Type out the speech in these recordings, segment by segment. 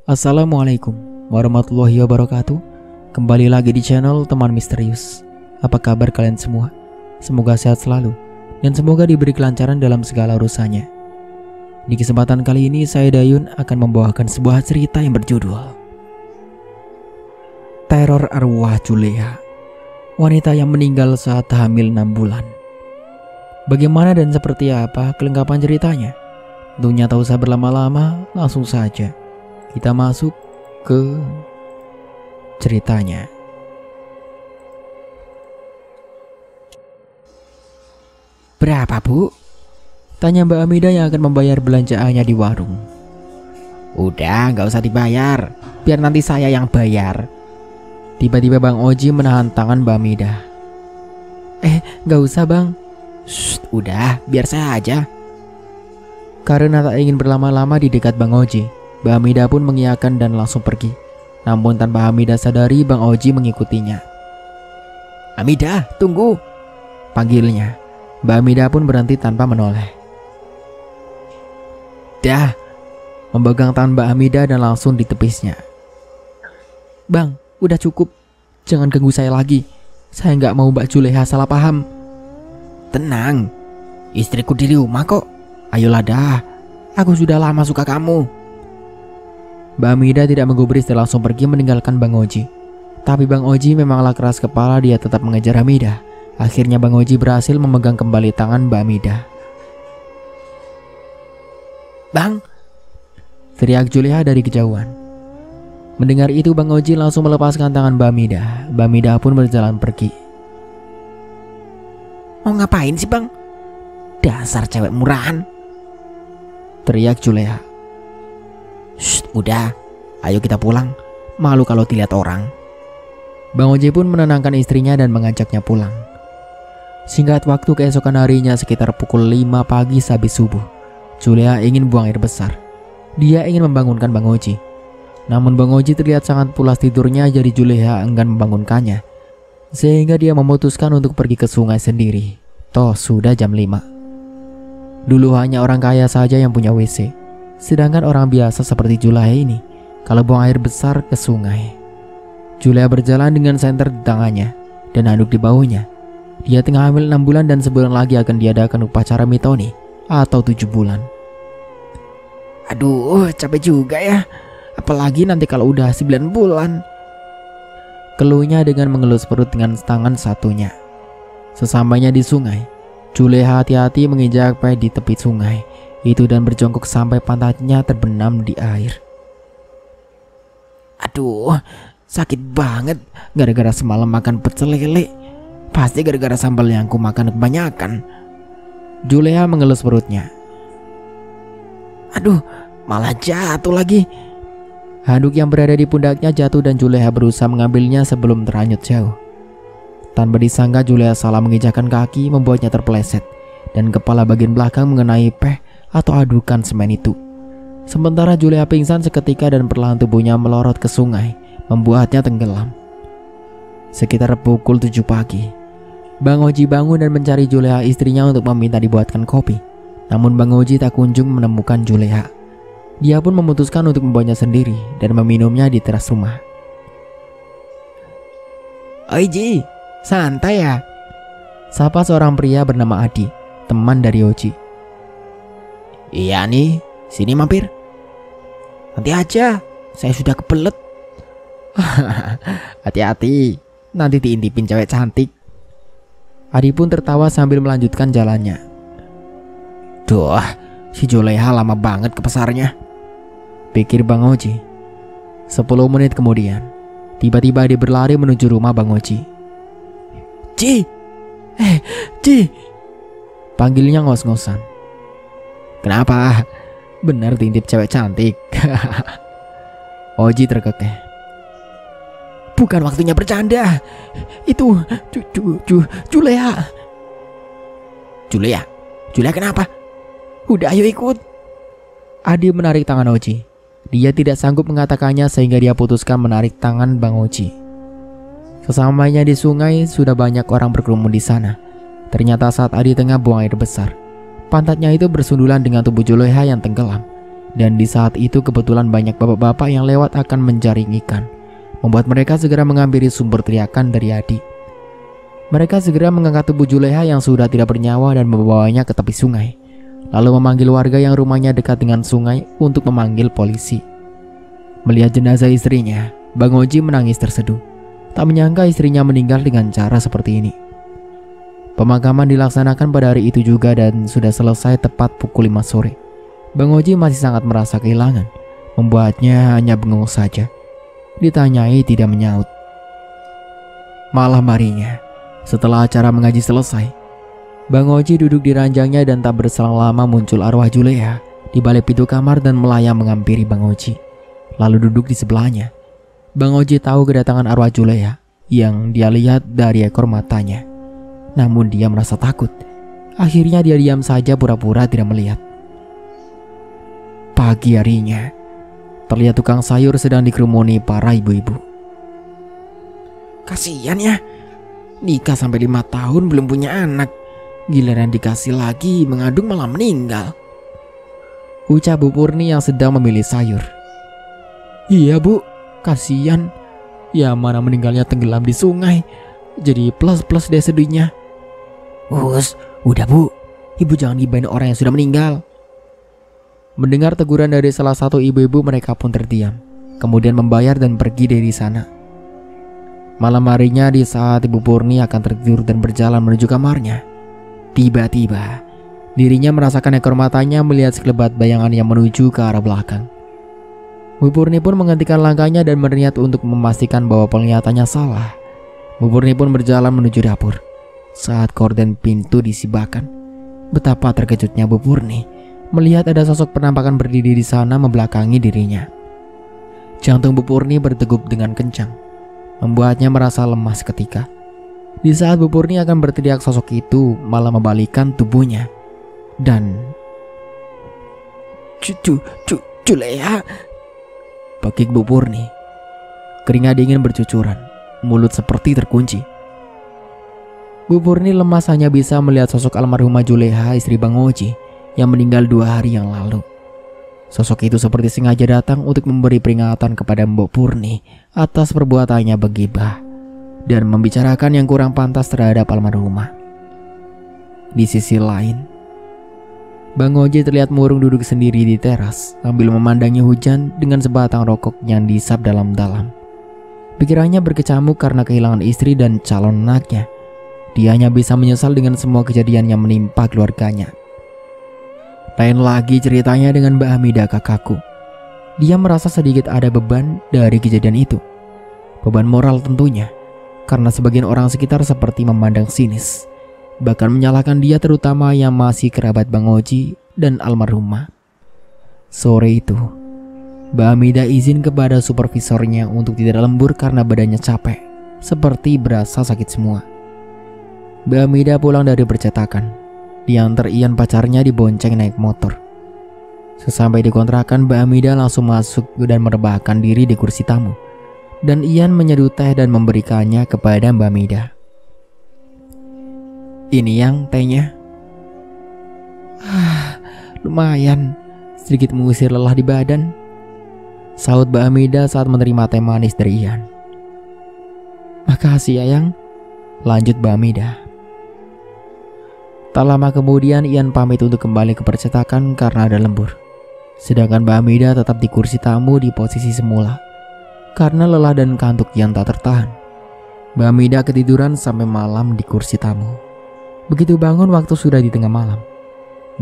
Assalamualaikum warahmatullahi wabarakatuh. Kembali lagi di channel Teman Misterius. Apa kabar kalian semua? Semoga sehat selalu dan semoga diberi kelancaran dalam segala urusannya. Di kesempatan kali ini saya Dayun akan membawakan sebuah cerita yang berjudul Teror Arwah Juleha, wanita yang meninggal saat hamil 6 bulan. Bagaimana dan seperti apa kelengkapan ceritanya? Tentunya tak usah berlama-lama, langsung saja kita masuk ke ceritanya. Berapa, Bu? Tanya Mbak Amida yang akan membayar belanjaannya di warung. Udah, nggak usah dibayar. Biar nanti saya yang bayar. Tiba-tiba Bang Oji menahan tangan Mbak Amida. Nggak usah Bang. Shh, udah, biar saya aja. Karena tak ingin berlama-lama di dekat Bang Oji, Mbak Amida pun mengiyakan dan langsung pergi. Namun tanpa Amida sadari, Bang Oji mengikutinya. Amida, tunggu, panggilnya. Mbak Amida pun berhenti tanpa menoleh. Dah, memegang tangan Mbak Amida dan langsung ditepisnya. Bang, udah cukup. Jangan ganggu saya lagi. Saya nggak mau Mbak Juleha salah paham. Tenang, istriku di rumah kok. Ayolah dah, aku sudah lama suka kamu. Mbak Amida tidak menggubris dan langsung pergi meninggalkan Bang Oji. Tapi Bang Oji memanglah keras kepala, dia tetap mengejar Amida. Akhirnya Bang Oji berhasil memegang kembali tangan Mbak Amida. Bang, teriak Juleha dari kejauhan. Mendengar itu Bang Oji langsung melepaskan tangan Mbak Amida. Mbak Amida pun berjalan pergi. Mau ngapain sih Bang? Dasar cewek murahan, teriak Juleha. Shh, udah, ayo kita pulang. Malu kalau dilihat orang. Bang Oji pun menenangkan istrinya dan mengajaknya pulang. Singkat waktu, keesokan harinya sekitar pukul 5 pagi sehabis subuh, Juleha ingin buang air besar. Dia ingin membangunkan Bang Oji. Namun Bang Oji terlihat sangat pulas tidurnya, jadi Juleha enggan membangunkannya. Sehingga dia memutuskan untuk pergi ke sungai sendiri. Toh sudah jam 5. Dulu hanya orang kaya saja yang punya WC. Sedangkan orang biasa seperti Juleha ini, kalau buang air besar ke sungai. Juleha berjalan dengan senter di tangannya dan handuk di bahunya. Dia tengah hamil 6 bulan dan sebulan lagi akan diadakan upacara mitoni atau 7 bulan. Aduh, capek juga ya. Apalagi nanti kalau udah 9 bulan. Keluhnya dengan mengelus perut dengan tangan satunya. Sesampainya di sungai, Juleha hati-hati menginjak peh di tepi sungai itu dan berjongkok sampai pantatnya terbenam di air. Aduh, sakit banget gara-gara semalam makan pecel lele. Pasti gara-gara sambal yang aku makan kebanyakan. Juleha mengelus perutnya. Aduh, malah jatuh lagi. Handuk yang berada di pundaknya jatuh dan Juleha berusaha mengambilnya sebelum terhanyut jauh. Tanpa disangka Juleha salah menginjakkan kaki, membuatnya terpeleset dan kepala bagian belakang mengenai peh atau adukan semen itu. Sementara Juleha pingsan seketika dan perlahan tubuhnya melorot ke sungai, membuatnya tenggelam. Sekitar pukul 7 pagi, Bang Oji bangun dan mencari Juleha istrinya untuk meminta dibuatkan kopi. Namun Bang Oji tak kunjung menemukan Juleha. Dia pun memutuskan untuk membawanya sendiri dan meminumnya di teras rumah. Oji, santai ya, sapa seorang pria bernama Adi, teman dari Oji. Iya nih, sini mampir. Nanti aja, saya sudah kebelet. Hati-hati, nanti diintipin cewek cantik. Adi pun tertawa sambil melanjutkan jalannya. Duh, si Juleha lama banget ke pasarnya, pikir Bang Oji. 10 menit kemudian, tiba-tiba Adi berlari menuju rumah Bang Oji. Ci, Ci, panggilnya ngos-ngosan. Kenapa? Benar diintip cewek cantik. Oji terkekeh. Bukan waktunya bercanda. Itu Juleha. Juleha kenapa? Udah, ayo ikut. Adi menarik tangan Oji. Dia tidak sanggup mengatakannya sehingga dia putuskan menarik tangan Bang Oji. Sesampainya di sungai, sudah banyak orang berkerumun di sana. Ternyata saat Adi tengah buang air besar, pantatnya itu bersundulan dengan tubuh Juleha yang tenggelam. Dan di saat itu kebetulan banyak bapak-bapak yang lewat akan menjaring ikan, membuat mereka segera menghampiri sumber teriakan dari Adi. Mereka segera mengangkat tubuh Juleha yang sudah tidak bernyawa dan membawanya ke tepi sungai, lalu memanggil warga yang rumahnya dekat dengan sungai untuk memanggil polisi. Melihat jenazah istrinya, Bang Oji menangis terseduh. Tak menyangka istrinya meninggal dengan cara seperti ini. Pemakaman dilaksanakan pada hari itu juga dan sudah selesai tepat pukul 5 sore. Bang Oji masih sangat merasa kehilangan, membuatnya hanya bengong saja. Ditanyai tidak menyaut. Malam harinya, setelah acara mengaji selesai, Bang Oji duduk di ranjangnya dan tak berselang lama muncul arwah Juleha di balik pintu kamar dan melayang menghampiri Bang Oji, lalu duduk di sebelahnya. Bang Oji tahu kedatangan arwah Juleha yang dia lihat dari ekor matanya. Namun dia merasa takut. Akhirnya dia diam saja pura-pura tidak melihat. Pagi harinya, terlihat tukang sayur sedang dikerumuni para ibu-ibu. Kasihan ya, nikah sampai 5 tahun belum punya anak. Giliran dikasih lagi mengandung malah meninggal, ucap Bu Purni yang sedang memilih sayur. Iya bu, kasihan. Ya mana meninggalnya tenggelam di sungai. Jadi plus deh sedihnya. Udah bu, ibu jangan gibahin orang yang sudah meninggal. Mendengar teguran dari salah satu ibu-ibu, mereka pun terdiam, kemudian membayar dan pergi dari sana. Malam harinya, di saat Ibu Purni akan tertidur dan berjalan menuju kamarnya, tiba-tiba dirinya merasakan ekor matanya melihat sekelebat bayangan yang menuju ke arah belakang. Bu Purni pun menghentikan langkahnya dan berniat untuk memastikan bahwa penglihatannya salah. Bu Purni pun berjalan menuju dapur. Saat korden pintu disibakan, betapa terkejutnya Bu Purni melihat ada sosok penampakan berdiri di sana membelakangi dirinya. Jantung Bu Purni berdegup dengan kencang, membuatnya merasa lemas seketika. Di saat Bu Purni akan berteriak, sosok itu malah membalikkan tubuhnya dan Juleha, pakik Bu Purni. Keringat dingin bercucuran, mulut seperti terkunci. Bu Purni lemas hanya bisa melihat sosok almarhumah Juleha, istri Bang Oji, yang meninggal 2 hari yang lalu. Sosok itu seperti sengaja datang untuk memberi peringatan kepada Mbok Purni atas perbuatannya begibah dan membicarakan yang kurang pantas terhadap almarhumah. Di sisi lain, Bang Oji terlihat murung duduk sendiri di teras sambil memandangi hujan dengan sebatang rokok yang dihisap dalam-dalam. Pikirannya berkecamuk karena kehilangan istri dan calon anaknya. Dia hanya bisa menyesal dengan semua kejadian yang menimpa keluarganya. Lain lagi ceritanya dengan Mbak Hamidah, kakakku. Dia merasa sedikit ada beban dari kejadian itu. Beban moral tentunya, karena sebagian orang sekitar seperti memandang sinis, bahkan menyalahkan dia, terutama yang masih kerabat Bang Oji dan almarhumah. Sore itu, Mbak Hamidah izin kepada supervisornya untuk tidak lembur karena badannya capek, seperti berasa sakit semua. Mbak Hamidah pulang dari percetakan. Diantar Ian, pacarnya, dibonceng naik motor. Sesampai di kontrakan, Mbak Hamidah langsung masuk dan merebahkan diri di kursi tamu. Dan Ian menyeduh teh dan memberikannya kepada Mbak Hamidah. Ini yang tehnya. Lumayan, sedikit mengusir lelah di badan, sahut Mbak Hamidah saat menerima teh manis dari Ian. Makasih Ayang, lanjut Mbak Hamidah. Tak lama kemudian Ian pamit untuk kembali ke percetakan karena ada lembur. Sedangkan Mbak Hamidah tetap di kursi tamu di posisi semula. Karena lelah dan kantuk yang tak tertahan, Mbak Hamidah ketiduran sampai malam di kursi tamu. Begitu bangun waktu sudah di tengah malam,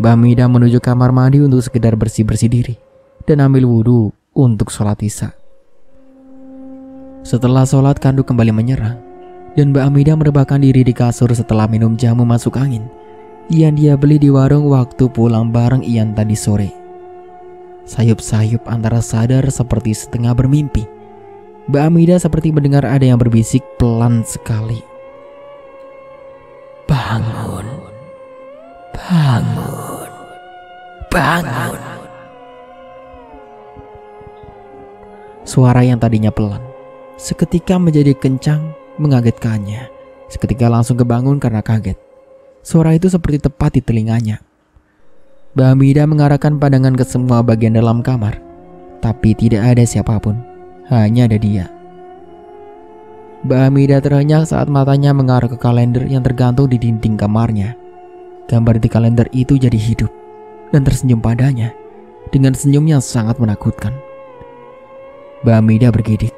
Mbak Hamidah menuju kamar mandi untuk sekedar bersih-bersih diri dan ambil wudhu untuk sholat isya. Setelah sholat, kantuk kembali menyerang dan Mbak Hamidah merebahkan diri di kasur setelah minum jamu masuk angin yang dia beli di warung waktu pulang bareng Ian tadi sore. Sayup-sayup antara sadar seperti setengah bermimpi, Mbak Hamidah seperti mendengar ada yang berbisik pelan sekali. Bangun, bangun, bangun. Suara yang tadinya pelan seketika menjadi kencang, mengagetkannya. Seketika langsung kebangun karena kaget. Suara itu seperti tepat di telinganya. Mbak Hamidah mengarahkan pandangan ke semua bagian dalam kamar, tapi tidak ada siapapun, hanya ada dia. Mbak Hamidah terhenyak saat matanya mengarah ke kalender yang tergantung di dinding kamarnya. Gambar di kalender itu jadi hidup dan tersenyum padanya dengan senyum yang sangat menakutkan. Mbak Hamidah bergidik,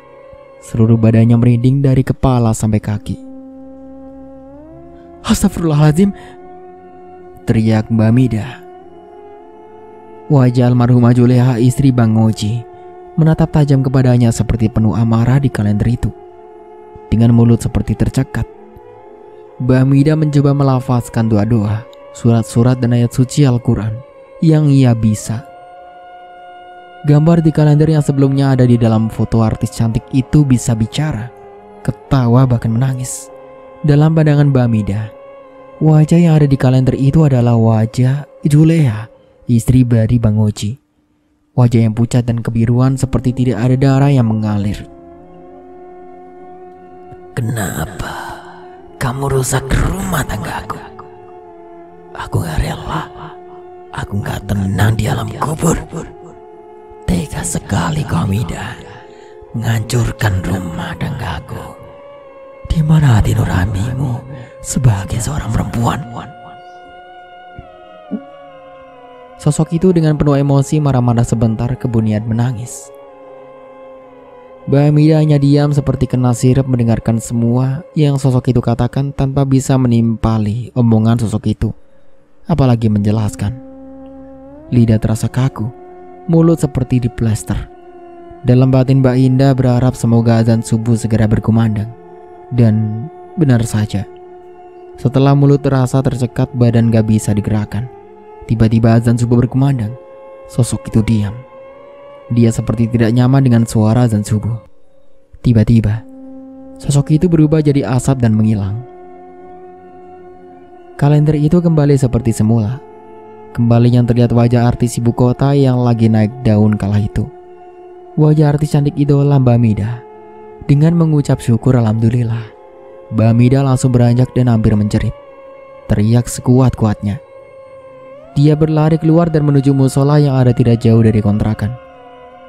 seluruh badannya merinding dari kepala sampai kaki. Astagfirullahaladzim, teriak Mbak Hamidah. Wajah almarhumah Juleha, istri Bang Oji, menatap tajam kepadanya seperti penuh amarah di kalender itu. Dengan mulut seperti tercekat, Mbak Hamidah mencoba melafazkan doa-doa, surat-surat dan ayat suci Al-Quran yang ia bisa. Gambar di kalender yang sebelumnya ada di dalam foto artis cantik itu bisa bicara, ketawa bahkan menangis. Dalam pandangan Mbak Hamidah, wajah yang ada di kalender itu adalah wajah Juleha, istri dari Bang Oji. Wajah yang pucat dan kebiruan seperti tidak ada darah yang mengalir. Kenapa kamu rusak rumah tanggaku? Aku gak rela. Aku gak tenang di alam kubur. Tega sekali kau, Hamidah, menghancurkan rumah tanggaku. Di mana hati nuranimu sebagai seorang perempuan? Sosok itu dengan penuh emosi marah-marah sebentar kemudian menangis. Mbak Hamidah hanya diam seperti kena sirap mendengarkan semua yang sosok itu katakan tanpa bisa menimpali omongan sosok itu, apalagi menjelaskan. Lidah terasa kaku, mulut seperti diplester. Dalam batin Mbak Indah berharap semoga azan subuh segera berkumandang. Dan benar saja, setelah mulut terasa tercekat, badan gak bisa digerakkan. Tiba-tiba azan subuh berkumandang. Sosok itu diam. Dia seperti tidak nyaman dengan suara azan subuh. Tiba-tiba sosok itu berubah jadi asap dan menghilang. Kalender itu kembali seperti semula. Kembali yang terlihat wajah artis ibu kota yang lagi naik daun kala itu. Wajah artis cantik idola Mbak Hamidah. Dengan mengucap syukur alhamdulillah, Mbak Hamidah langsung beranjak dan hampir menjerit. Teriak sekuat-kuatnya. Dia berlari keluar dan menuju musola yang ada tidak jauh dari kontrakan.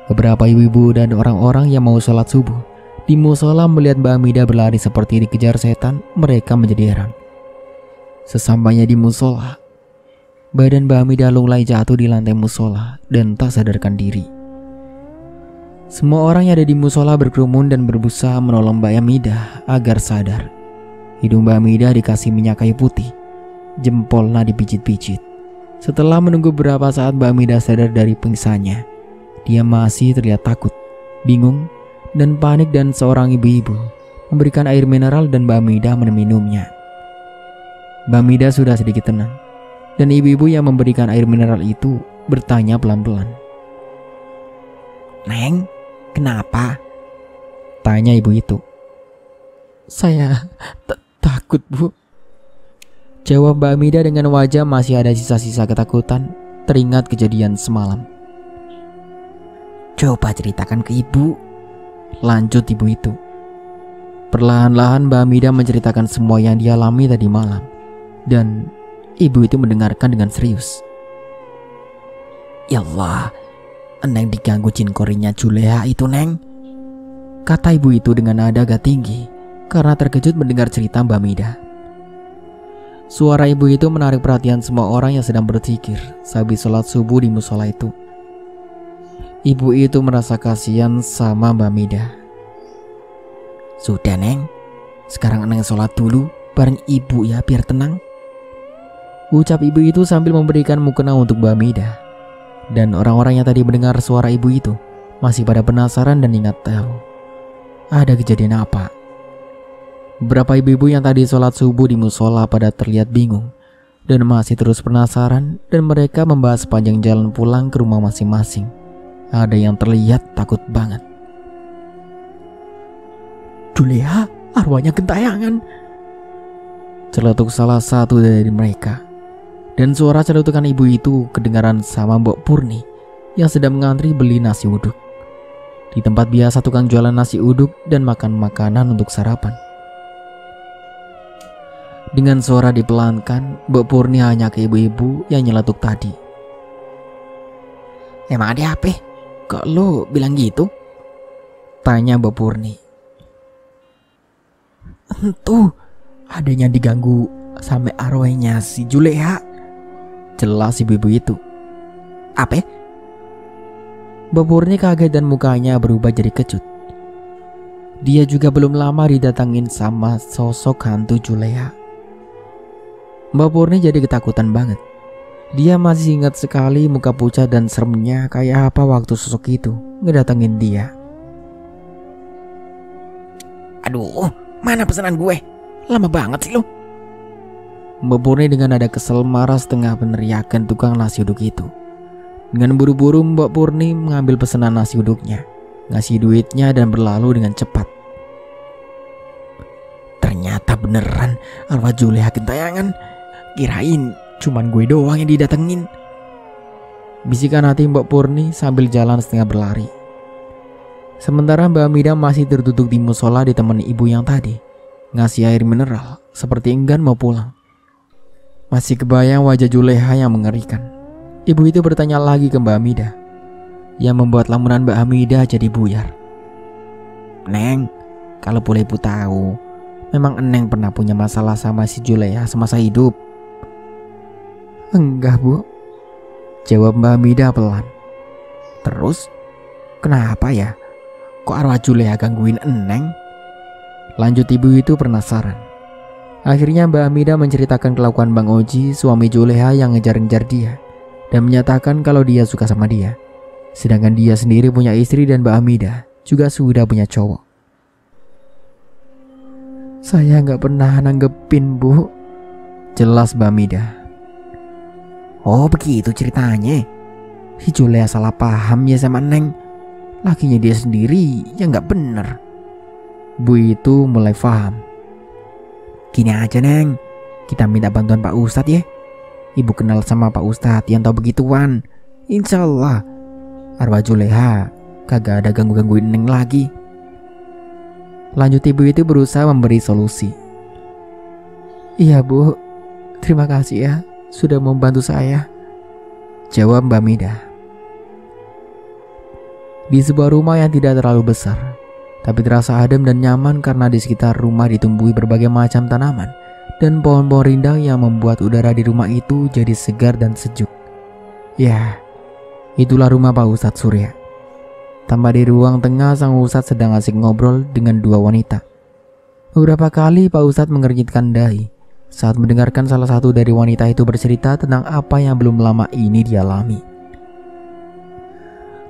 Beberapa ibu-ibu dan orang-orang yang mau sholat subuh di musola melihat Mbak Hamidah berlari seperti dikejar setan. Mereka menjadi heran. Sesampainya di musola, badan Mbak Hamidah lunglai jatuh di lantai musola dan tak sadarkan diri. Semua orang yang ada di musola berkerumun dan berusaha menolong Mbak Hamidah agar sadar. Hidung Mbak Hamidah dikasih minyak kayu putih, jempolnya dipijit-pijit. Setelah menunggu beberapa saat Mbak Hamidah sadar dari pingsannya, dia masih terlihat takut, bingung, dan panik dan seorang ibu-ibu memberikan air mineral dan Mbak Hamidah meminumnya. Mbak Hamidah sudah sedikit tenang, dan ibu-ibu yang memberikan air mineral itu bertanya pelan-pelan. Neng, kenapa? Tanya ibu itu. Saya takut, Bu. Jawab Mbak Hamidah dengan wajah masih ada sisa-sisa ketakutan teringat kejadian semalam. Coba ceritakan ke ibu, lanjut ibu itu. Perlahan-lahan Mbak Hamidah menceritakan semua yang dialami tadi malam. Dan ibu itu mendengarkan dengan serius. Ya Allah, Neng diganggu jin korinya Juleha itu, Neng. Kata ibu itu dengan nada agak tinggi karena terkejut mendengar cerita Mbak Hamidah. Suara ibu itu menarik perhatian semua orang yang sedang berzikir sehabis sholat subuh di musola itu. Ibu itu merasa kasihan sama Mbak Hamidah. Sudah, Neng, sekarang Neng sholat dulu bareng ibu ya biar tenang, ucap ibu itu sambil memberikan mukena untuk Mbak Hamidah. Dan orang-orang yang tadi mendengar suara ibu itu masih pada penasaran dan ingat tahu ada kejadian apa. Beberapa ibu-ibu yang tadi sholat subuh di musola pada terlihat bingung dan masih terus penasaran, dan mereka membahas sepanjang jalan pulang ke rumah masing-masing. Ada yang terlihat takut banget. Juleha, arwahnya gentayangan, celetuk salah satu dari mereka. Dan suara celetukan ibu itu kedengaran sama Mbok Purni yang sedang mengantri beli nasi uduk di tempat biasa tukang jualan nasi uduk dan makan makanan untuk sarapan. Dengan suara dipelankan, Mbok Purni hanya ke ibu-ibu yang nyeletuk tadi. Emang ada apa? Kok lo bilang gitu? Tanya Mbak Purni. Tuh, adanya diganggu sampai arwahnya si Juleha. Jelas ibu-ibu itu. Apa? Mbak Purni kaget dan mukanya berubah jadi kecut. Dia juga belum lama didatangin sama sosok hantu Juleha. Mbak Purni jadi ketakutan banget. Dia masih ingat sekali muka pucat dan seremnya kayak apa waktu sosok itu ngedatengin dia. Aduh, mana pesanan gue? Lama banget sih lo. Mbak Purni dengan nada kesel marah setengah meneriakkan tukang nasi uduk itu. Dengan buru-buru Mbak Purni mengambil pesanan nasi uduknya, ngasih duitnya dan berlalu dengan cepat. Ternyata beneran arwah Juleha gentayangan. Kirain cuman gue doang yang didatengin. Bisikan hati Mbak Purni sambil jalan setengah berlari. Sementara Mbak Hamidah masih terduduk di musola ditemani ibu yang tadi ngasih air mineral seperti enggan mau pulang. Masih kebayang wajah Juleha yang mengerikan. Ibu itu bertanya lagi ke Mbak Hamidah, yang membuat lamunan Mbak Hamidah jadi buyar. Neng, kalau boleh ibu tahu, memang Neng pernah punya masalah sama si Juleha semasa hidup? Enggak, Bu, jawab Mbak Hamidah pelan. Terus, kenapa ya? Kok arwah Juleha gangguin Neng? Lanjut ibu itu penasaran. Akhirnya Mbak Hamidah menceritakan kelakuan Bang Oji, suami Juleha yang ngejar-ngejar dia, dan menyatakan kalau dia suka sama dia. Sedangkan dia sendiri punya istri dan Mbak Hamidah juga sudah punya cowok. Saya nggak pernah nanggepin, Bu, jelas Mbak Hamidah. Oh begitu ceritanya. Si Juleha salah paham ya sama Neng. Lakinya dia sendiri yang nggak bener. Bu itu mulai paham. Gini aja Neng, kita minta bantuan Pak Ustadz ya. Ibu kenal sama Pak Ustadz yang tahu begituan. Insya Allah arwah Juleha kagak ada ganggu-gangguin Neng lagi. Lanjut ibu itu berusaha memberi solusi. Iya Bu, terima kasih ya sudah membantu saya, jawab Mbak Hamidah. Di sebuah rumah yang tidak terlalu besar, tapi terasa adem dan nyaman karena di sekitar rumah ditumbuhi berbagai macam tanaman dan pohon-pohon rindang yang membuat udara di rumah itu jadi segar dan sejuk. Ya, itulah rumah Pak Ustadz Surya. Tambah di ruang tengah sang Ustadz sedang asik ngobrol dengan dua wanita. Beberapa kali Pak Ustadz mengernyitkan dahi saat mendengarkan salah satu dari wanita itu bercerita tentang apa yang belum lama ini dialami.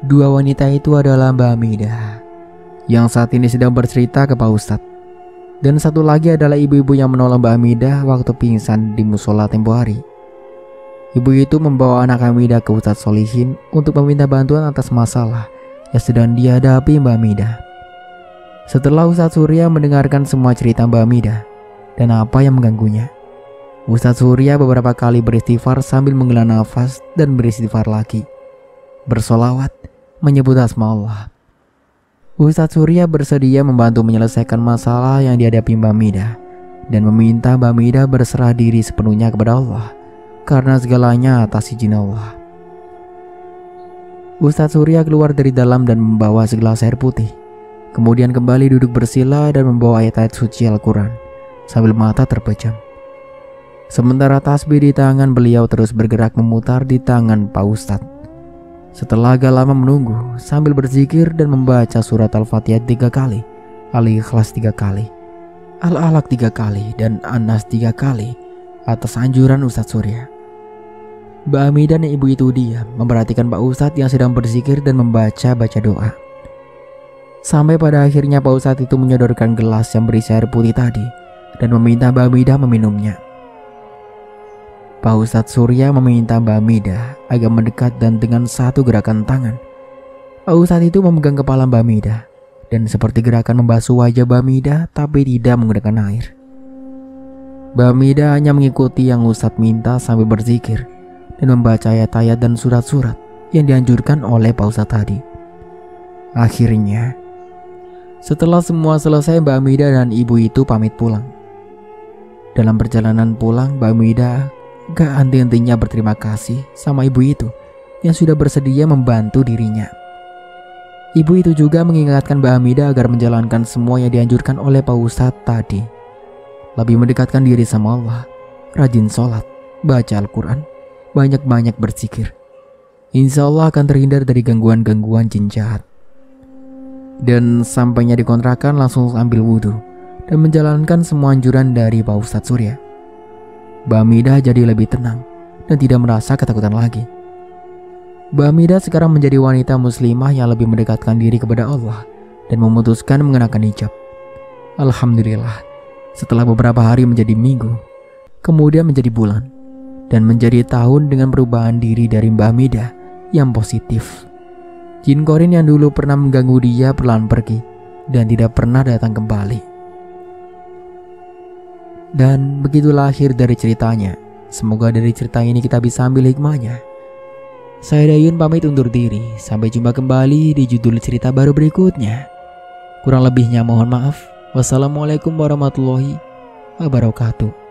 Dua wanita itu adalah Mbak Hamidah yang saat ini sedang bercerita ke Pak Ustadz, dan satu lagi adalah ibu-ibu yang menolong Mbak Hamidah waktu pingsan di musola tempo hari. Ibu itu membawa anak Hamidah ke Ustadz Solihin untuk meminta bantuan atas masalah yang sedang dihadapi Mbak Hamidah. Setelah Ustadz Surya mendengarkan semua cerita Mbak Hamidah dan apa yang mengganggunya, Ustadz Surya beberapa kali beristighfar sambil menghela nafas dan beristighfar lagi, bersolawat, menyebut asma Allah. Ustadz Surya bersedia membantu menyelesaikan masalah yang dihadapi Mbak Hamidah dan meminta Mbak Hamidah berserah diri sepenuhnya kepada Allah karena segalanya atas izin Allah. Ustadz Surya keluar dari dalam dan membawa segelas air putih, kemudian kembali duduk bersila dan membawa ayat-ayat suci Al-Quran sambil mata terpejam. Sementara tasbih di tangan beliau terus bergerak memutar di tangan Pak Ustadz. Setelah agak lama menunggu sambil berzikir dan membaca surat Al-Fatihah 3 kali, Al-Ikhlas 3 kali, Al-Alaq 3 kali, dan An-Nas 3 kali atas anjuran Ustadz Surya. Mbak Hamidah dan ibu itu diam memperhatikan Pak Ustadz yang sedang berzikir dan membaca doa. Sampai pada akhirnya Pak Ustadz itu menyodorkan gelas yang berisi air putih tadi dan meminta Mbak Hamidah meminumnya. Pak Ustadz Surya meminta Mbak Hamidah agak mendekat dan dengan satu gerakan tangan, Pak Ustadz itu memegang kepala Mbak Hamidah dan seperti gerakan membasuh wajah Mbak Hamidah tapi tidak menggunakan air. Mbak Hamidah hanya mengikuti yang Ustadz minta sambil berzikir dan membaca ayat-ayat dan surat-surat yang dianjurkan oleh Pak Ustadz tadi. Akhirnya, setelah semua selesai, Mbak Hamidah dan ibu itu pamit pulang. Dalam perjalanan pulang, Mbak Hamidah gak henti-hentinya berterima kasih sama ibu itu yang sudah bersedia membantu dirinya. Ibu itu juga mengingatkan Mbak Hamidah agar menjalankan semua yang dianjurkan oleh Pak Ustadz tadi. Lebih mendekatkan diri sama Allah, rajin sholat, baca Al-Quran, banyak-banyak berzikir. Insya Allah akan terhindar dari gangguan-gangguan jin jahat. Dan sampainya di kontrakan langsung ambil wudhu dan menjalankan semua anjuran dari Pak Ustadz Surya. Mbak Hamidah jadi lebih tenang dan tidak merasa ketakutan lagi. Mbak Hamidah sekarang menjadi wanita muslimah yang lebih mendekatkan diri kepada Allah dan memutuskan mengenakan hijab. Alhamdulillah, setelah beberapa hari menjadi minggu, kemudian menjadi bulan, dan menjadi tahun dengan perubahan diri dari Mbak Hamidah yang positif. Jin Korin yang dulu pernah mengganggu dia perlahan pergi dan tidak pernah datang kembali. Dan begitulah akhir dari ceritanya. Semoga dari cerita ini kita bisa ambil hikmahnya. Saya Dayun pamit undur diri. Sampai jumpa kembali di judul cerita baru berikutnya. Kurang lebihnya mohon maaf. Wassalamualaikum warahmatullahi wabarakatuh.